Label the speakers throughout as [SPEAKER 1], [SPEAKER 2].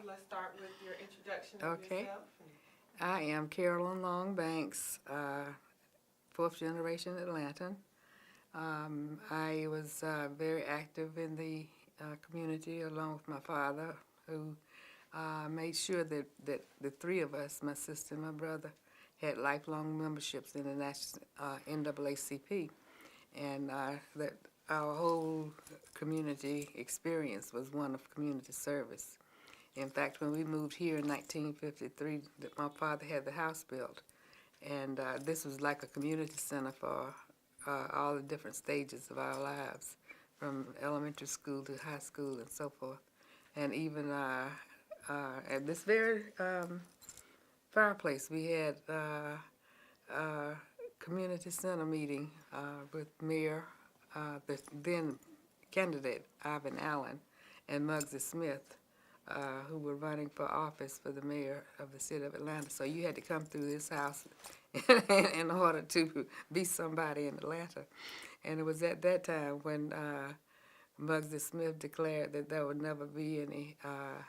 [SPEAKER 1] let's start with your introduction of
[SPEAKER 2] Okay.
[SPEAKER 1] yourself.
[SPEAKER 2] I am Carolyn L Banks, fourth generation Atlantan. I was very active in the community along with my father, who made sure that the three of us, my sister and my brother, had lifelong memberships in the national NAACP, and that our whole community experience was one of community service. In fact, when we moved here in 1953, my father had the house built, and this was like a community center for all the different stages of our lives, from elementary school to high school and so forth. And even at this very fireplace, we had a community center meeting with Mayor, the then candidate Ivan Allen, and Muggsy Smith, who were running for office for the mayor of the city of Atlanta. So you had to come through this house in order to be somebody in Atlanta. And it was at that time when Muggsy Smith declared that there would never be any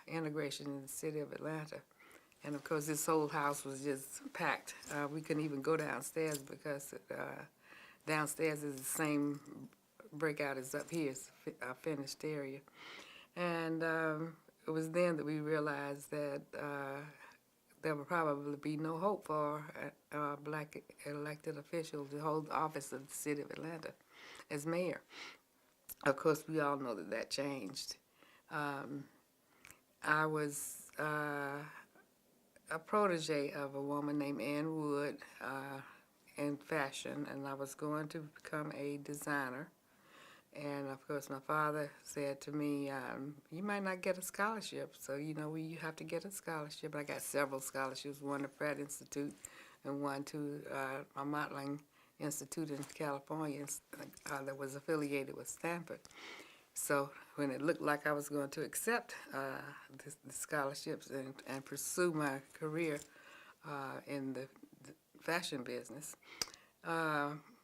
[SPEAKER 2] integration in the city of Atlanta. And of course, this whole house was just packed. We couldn't even go downstairs because downstairs is the same breakout as up here. It's a finished area. And it was then that we realized that there would probably be no hope for a black elected official to hold the office of the city of Atlanta as mayor. Of course, we all know that changed. I was a protege of a woman named Ann Wood in fashion, and I was going to become a designer. And of course, my father said to me, you might not get a scholarship, so you have to get a scholarship. I got several scholarships, one to Pratt Institute and one to a modeling institute in California that was affiliated with Stanford. So when it looked like I was going to accept the scholarships and pursue my career in the fashion business,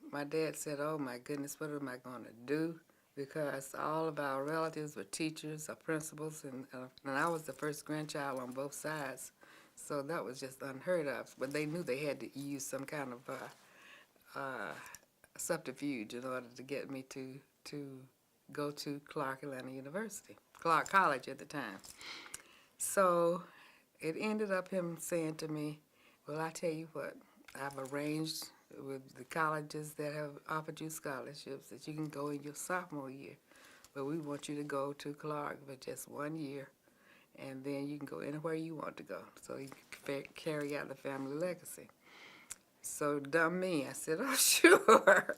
[SPEAKER 2] my dad said, oh my goodness, what am I going to do? Because all of our relatives were teachers or principals, and I was the first grandchild on both sides. So that was just unheard of. But they knew they had to use some kind of subterfuge in order to get me to go to Clark Atlanta University, Clark College at the time. So it ended up him saying to me, well, I tell you what, I've arranged with the colleges that have offered you scholarships that you can go in your sophomore year, but we want you to go to Clark for just 1 year, and then you can go anywhere you want to go, so you can carry out the family legacy. So dumb me, I said, oh sure,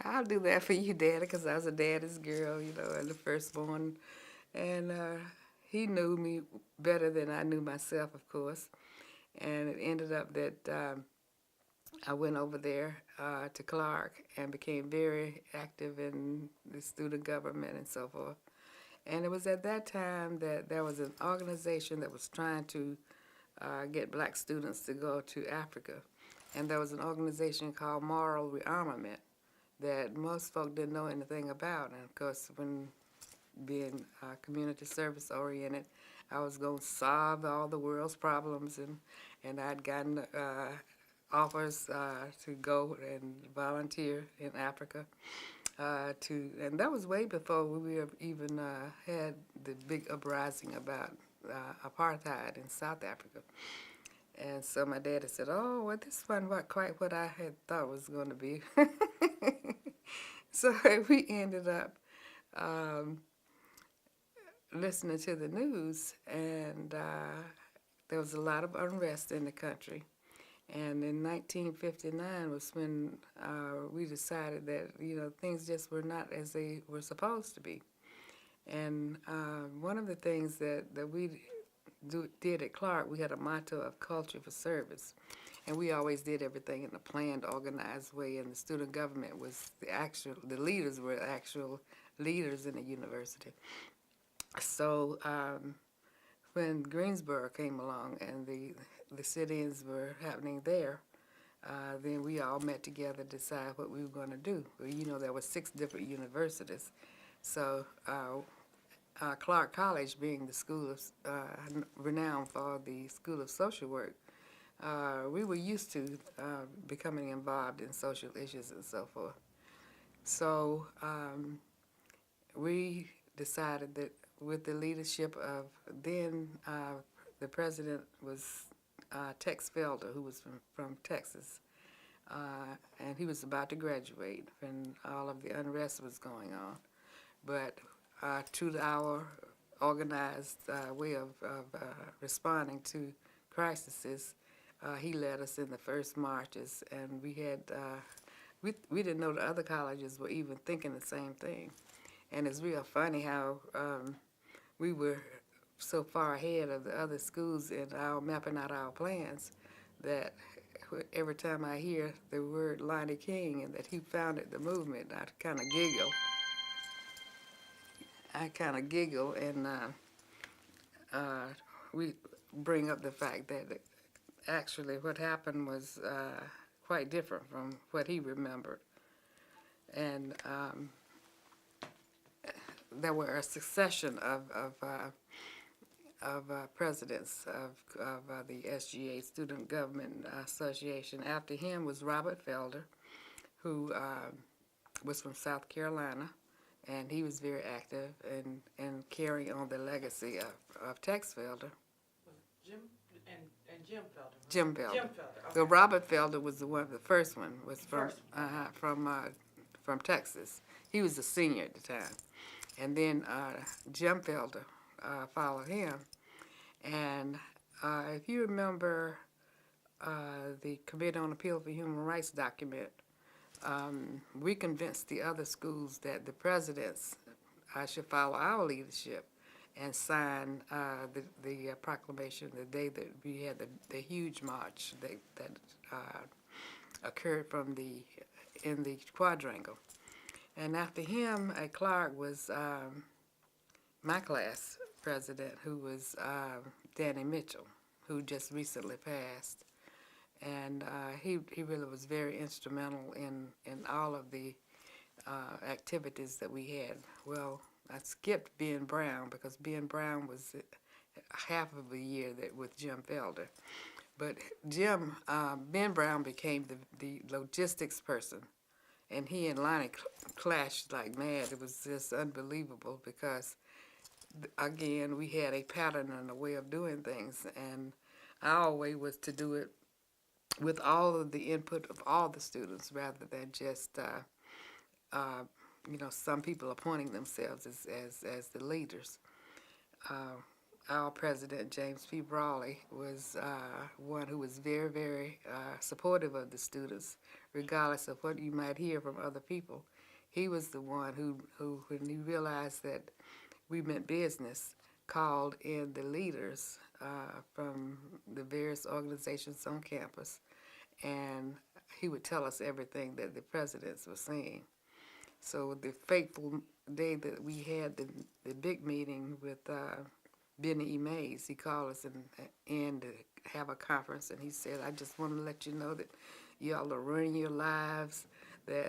[SPEAKER 2] I'll do that for you, Daddy, because I was a daddy's girl, and the firstborn, and he knew me better than I knew myself, of course, and it ended up that I went over there to Clark and became very active in the student government and so forth. And it was at that time that there was an organization that was trying to get black students to go to Africa. And there was an organization called Moral Rearmament that most folk didn't know anything about. And of course, when being community service oriented, I was going to solve all the world's problems, and I'd gotten offers to go and volunteer in Africa. And that was way before we even had the big uprising about apartheid in South Africa. And so my daddy said, oh, well, this wasn't quite what I had thought it was going to be. So we ended up listening to the news, and there was a lot of unrest in the country. And in 1959 was when we decided that, things just were not as they were supposed to be. And one of the things that we did at Clark, we had a motto of culture for service. And we always did everything in a planned, organized way, and the student government was the leaders were actual leaders in the university. So when Greensboro came along and the sit-ins were happening there, then we all met together to decide what we were going to do. Well, there were 6 different universities. So Clark College being the school of renowned for the School of Social Work, we were used to becoming involved in social issues and so forth. So we decided that with the leadership of then the president was Tex Felder, who was from Texas, and he was about to graduate when all of the unrest was going on. But to our organized way of responding to crises, he led us in the first marches, and we had we didn't know the other colleges were even thinking the same thing. And it's real funny how we were so far ahead of the other schools in our mapping out our plans that every time I hear the word Lonnie King and that he founded the movement, I kind of giggle, and we bring up the fact that actually what happened was quite different from what he remembered. And there were a succession of presidents of the SGA, Student Government Association. After him was Robert Felder, who was from South Carolina, and he was very active in carrying on the legacy of Tex Felder.
[SPEAKER 1] Jim and Jim Felder. Right?
[SPEAKER 2] Jim Felder.
[SPEAKER 1] Jim Felder. Okay.
[SPEAKER 2] So Robert Felder was the first one, was from
[SPEAKER 1] First.
[SPEAKER 2] from Texas. He was a senior at the time, and then Jim Felder followed him. And if you remember the Committee on Appeal for Human Rights document, we convinced the other schools that the presidents should follow our leadership and sign the proclamation the day that we had the huge march that occurred in the quadrangle. And after him at Clark was my class president, who was Danny Mitchell, who just recently passed. And he really was very instrumental in all of the activities that we had. Well, I skipped Ben Brown because Ben Brown was half of a year with Jim Felder. But Ben Brown became the logistics person, and he and Lonnie clashed like mad. It was just unbelievable because, again, we had a pattern and a way of doing things, and our way was to do it with all of the input of all the students rather than just some people appointing themselves as the leaders. Our president, James P. Brawley, was one who was very, very supportive of the students, regardless of what you might hear from other people. He was the one who when he realized that we meant business, called in the leaders from the various organizations on campus, and he would tell us everything that the presidents were saying. So the fateful day that we had the big meeting with Benny E. Mays, he called us in to have a conference, and he said, "I just want to let you know that y'all are running your lives, that